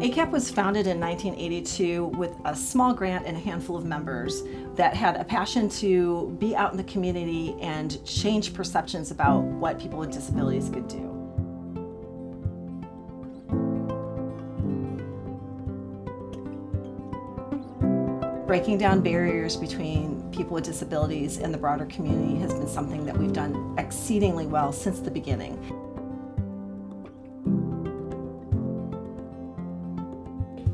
ACAP was founded in 1982 with a small grant and a handful of members that had a passion to be out in the community and change perceptions about what people with disabilities could do. Breaking down barriers between people with disabilities and the broader community has been something that we've done exceedingly well since the beginning.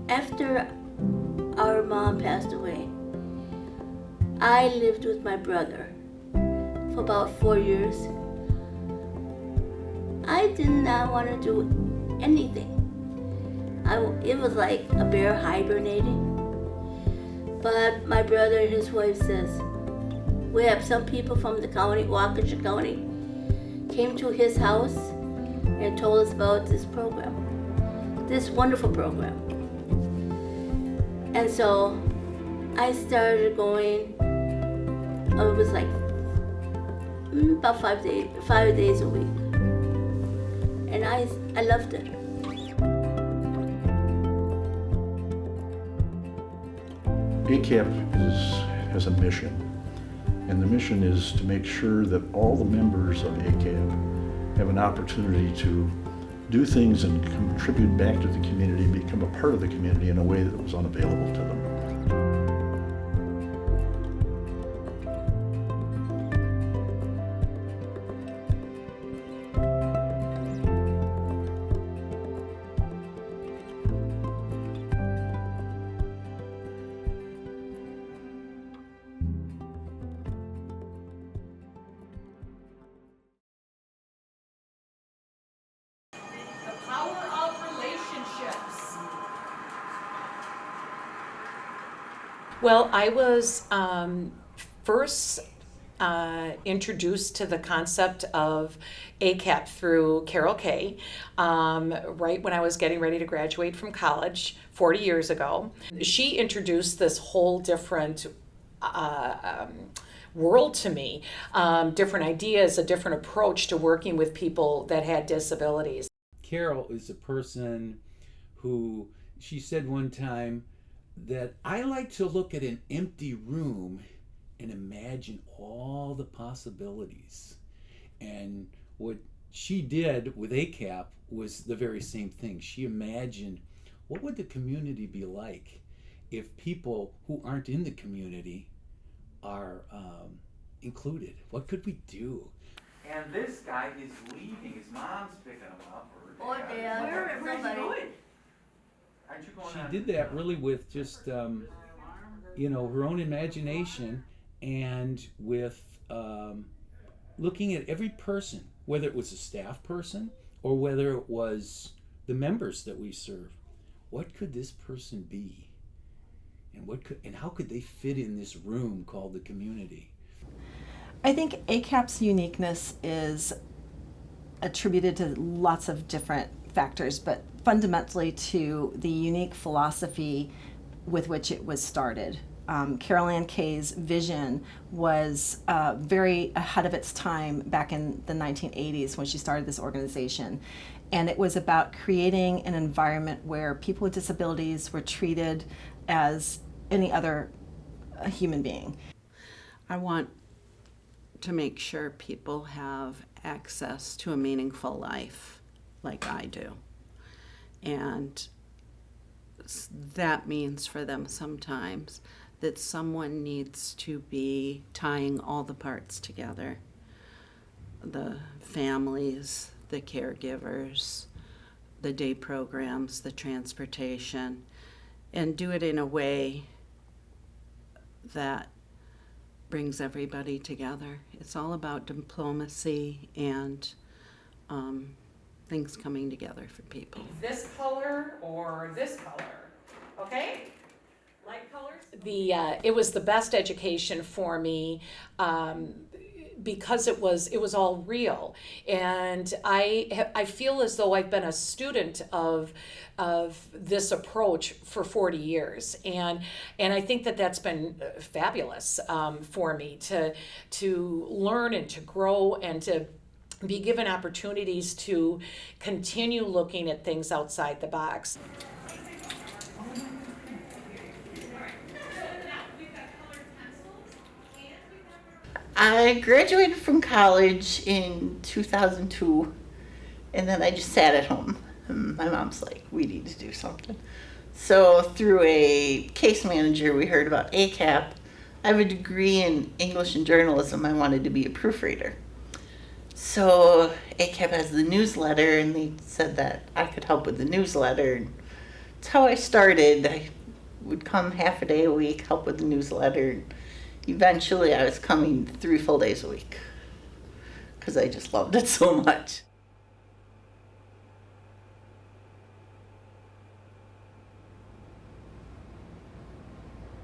After our mom passed away, I lived with my brother for about 4 years. I did not want to do anything. It was like a bear hibernating. But my brother and his wife says, we have some people from the county, Waukesha County, came to his house and told us about this program, this wonderful program. And so I started going, it was like about 5 days a week. And I loved it. ACAP has a mission, and the mission is to make sure that all the members of ACAP have an opportunity to do things and contribute back to the community, become a part of the community in a way that was unavailable to them. Well, I was first introduced to the concept of ACAP through Carol Kay, right when I was getting ready to graduate from college 40 years ago. She introduced this whole different world to me, different ideas, a different approach to working with people that had disabilities. Carol is a person who, she said one time, that I like to look at an empty room and imagine all the possibilities. And what she did with ACAP was the very same thing. She imagined, what would the community be like if people who aren't in the community are included? What could we do? And this guy is leaving. His mom's picking him up. Or dad. Where's he going? She did that really with just, her own imagination, and with looking at every person, whether it was a staff person or whether it was the members that we serve. What could this person be? And how could they fit in this room called the community? I think ACAP's uniqueness is attributed to lots of different factors, but fundamentally to the unique philosophy with which it was started. Carol Ann Kay's vision was very ahead of its time back in the 1980s when she started this organization. And it was about creating an environment where people with disabilities were treated as any other human being. I want to make sure people have access to a meaningful life like I do. And that means for them sometimes that someone needs to be tying all the parts together. The families, the caregivers, the day programs, the transportation, and do it in a way that brings everybody together. It's all about diplomacy and things coming together for people. This color or this color, okay? Light colors? It was the best education for me because it was all real, and I feel as though I've been a student of this approach for 40 years, and I think that that's been fabulous for me to learn and to grow and to be given opportunities to continue looking at things outside the box. I graduated from college in 2002, and then I just sat at home. And my mom's like, we need to do something. So through a case manager, we heard about ACAP. I have a degree in English and journalism. I wanted to be a proofreader. So ACAP has the newsletter, and they said that I could help with the newsletter. And that's how I started. I would come half a day a week, help with the newsletter. And eventually, I was coming 3 full days a week because I just loved it so much.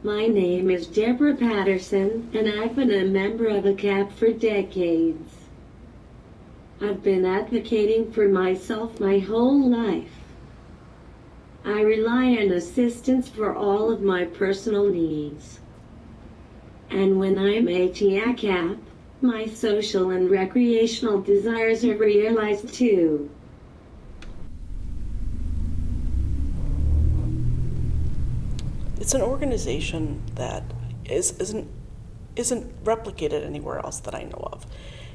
My name is Deborah Patterson, and I've been a member of ACAP for decades. I've been advocating for myself my whole life. I rely on assistance for all of my personal needs. And when I'm at ACAP, my social and recreational desires are realized too. It's an organization that isn't replicated anywhere else that I know of.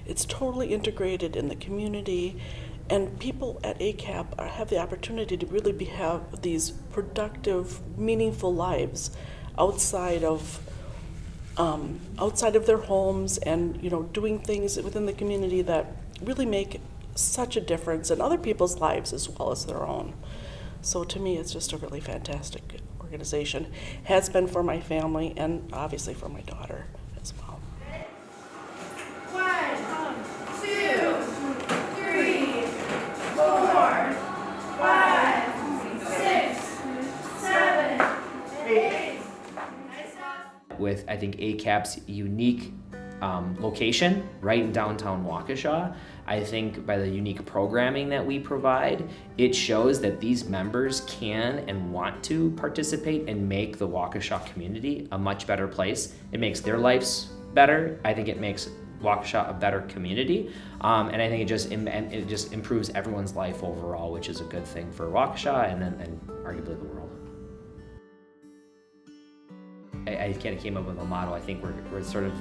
It's totally integrated in the community, and people at ACAP have the opportunity to really have these productive, meaningful lives outside of their homes, and doing things within the community that really make such a difference in other people's lives as well as their own. So to me, it's just a really fantastic organization. Has been for my family and obviously for my daughter as well. 1, 2, 3, 4, 5, 6, 7, 8. With, I think, ACAP's unique location right in downtown Waukesha, I think by the unique programming that we provide, it shows that these members can and want to participate and make the Waukesha community a much better place. It makes their lives better. I think it makes Waukesha a better community, and I think it just improves everyone's life overall, which is a good thing for Waukesha and arguably the world. I kind of came up with a motto. I think we're sort of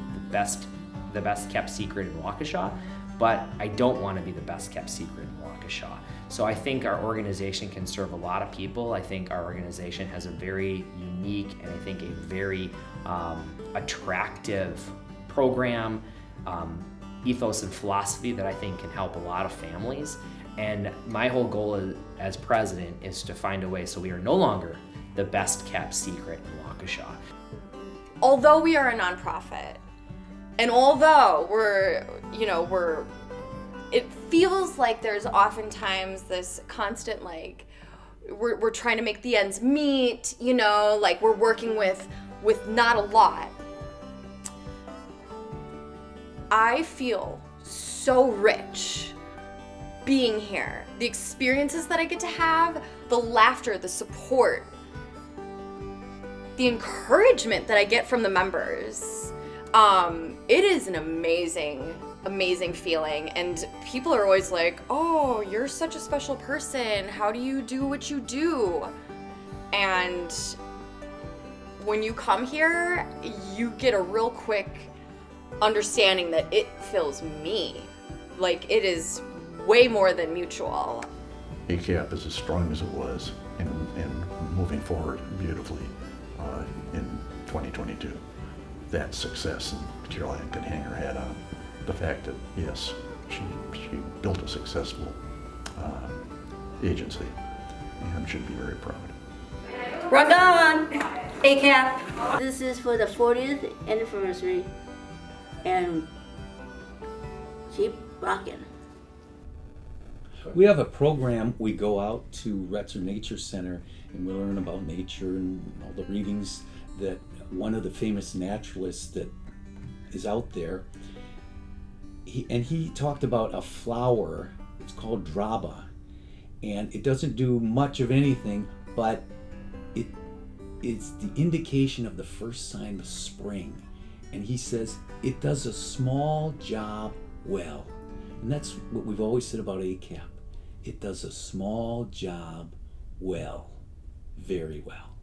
the best kept secret in Waukesha, but I don't want to be the best kept secret in Waukesha. So I think our organization can serve a lot of people. I think our organization has a very unique and I think a very attractive program, ethos and philosophy that I think can help a lot of families. And my whole goal as president is to find a way so we are no longer the best kept secret in Waukesha. Although we are a nonprofit, and although it feels like there's oftentimes this constant, like, we're trying to make the ends meet, like we're working with not a lot. I feel so rich being here. The experiences that I get to have, the laughter, the support, the encouragement that I get from the members. It is an amazing feeling, and people are always like, oh, you're such a special person. How do you do what you do? And when you come here, you get a real quick understanding that it fills me. Like, it is way more than mutual. ACAP is as strong as it was and moving forward beautifully in 2022. That success, and Caroline could hang her hat on the fact that, yes, she built a successful agency and should be very proud. Rock on, ACAP. This is for the 40th anniversary, and keep rocking. We have a program. We go out to Retzer Nature Center and we learn about nature and all the readings that one of the famous naturalists that is out there, he talked about a flower. It's called draba, and it doesn't do much of anything, but it's the indication of the first sign of spring. And he says it does a small job well, and that's what we've always said about ACAP. It does a small job well, very well.